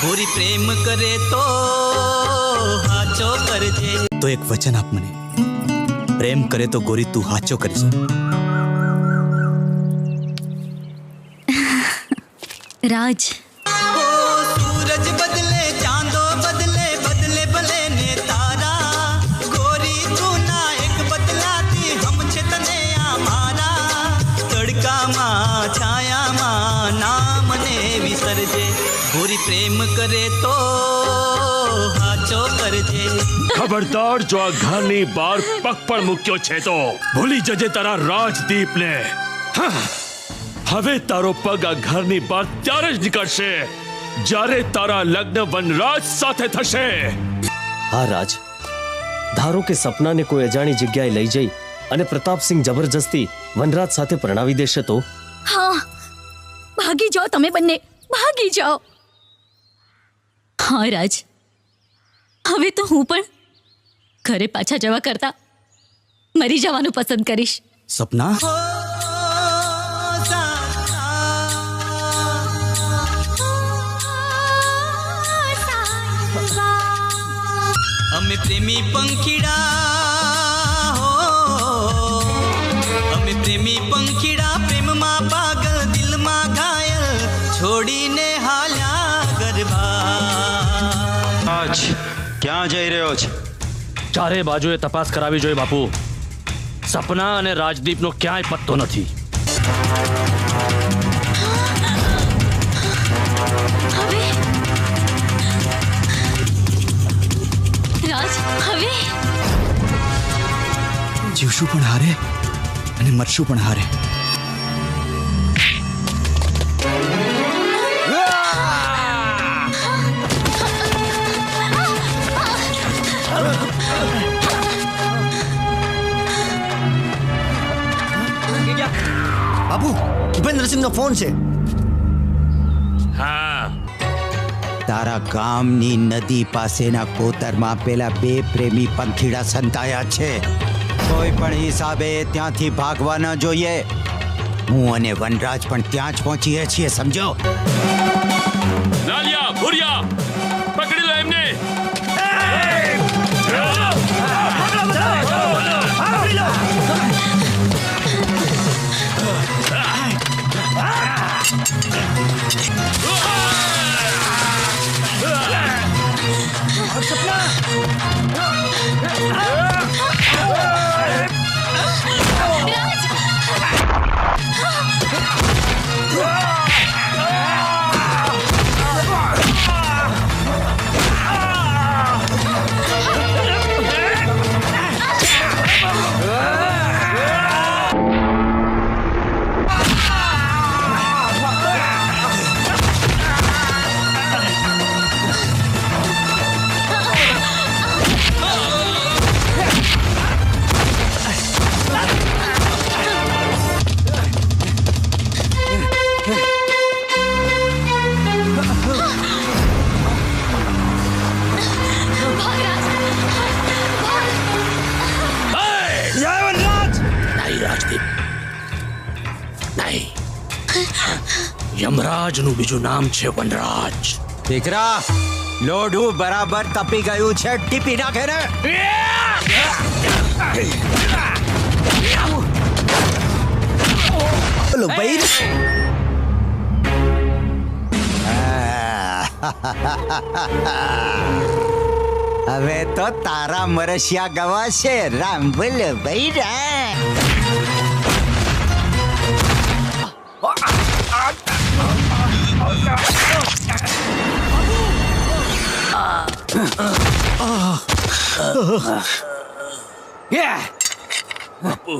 ગોરી પ્રેમ કરે તો હાચો કરજે. તો એક વચન આપ મને, પ્રેમ કરે તો ગોરી તું હાચો કરજે. રાજ, सूरज बदले चांदो बदले बदले भले ने तारा. गोरी तू ना एक बदलाती हम छे तने आमारा. तड़काમાં છાયામાં નામ ને વિસરજે. ગોરી પ્રેમ કરે તો હાચો કરજે. ખબરદાર, જો આ ઘરની બહાર પગ પણ મૂક્યો છે તો ભૂલી જજે તારા રાજદીપને. હવે તારો પગ આ ઘરની બહાર ત્યારે જ નીકળશે જ્યારે તારા લગ્ન વનરાજ સાથે થશે. હા રાજ, ધારો કે સપનાને કોઈ અજાણી જગ્યાએ લઈ જઈ અને પ્રતાપસિંહ જબરજસ્તી વનરાજ સાથે પરણાવી દેશે તો? હા, ભાગી જાઓ તમે બંને, ભાગી જાઓ. હા રાજ, હવે તો હું પણ ઘરે પાછા જવા કરતા મરી જવાનું પસંદ કરીશ. સપના, અમે પ્રેમી પંખીડા હો, અમે પ્રેમી પંખીડા, પ્રેમમાં પાગલ દિલમાં ઘાયલ, છોડીને હાલ્યા ગરબા. આજ ક્યાં જઈ રહ્યો છે? ચારે બાજુએ તપાસ કરાવી જોઈએ બાપુ. સપના અને રાજદીપનો ક્યાંય પત્તો નથી. હવે રાજ, હવે જીવશું પણ હારે અને મરશું પણ હારે. બાપુ, ભૂપેન્દ્રસિંહનો ફોન છે. હા, તારા ગામની નદી પાસેના કોતરમાં પેલા બે પ્રેમી પંખીડા સંતાયા છે. કોઈ પણ હિસાબે ત્યાંથી ભાગવા ન જોઈએ. હું અને વનરાજ પણ ત્યાં જ પહોંચીએ છીએ, સમજો? લાલિયા, ભુરિયા, પકડી લો એમને. યમરાજનું બીજું નામ છે વનરાજ. દીકરા, લોઢું બરાબર તપી ગયું છે, ટીપી નાખે ને. બોલો ભાઈ. હવે તો તારા મરસિયા ગવાશે. રામ બોલો ભાઈ, રામ. બાપુ,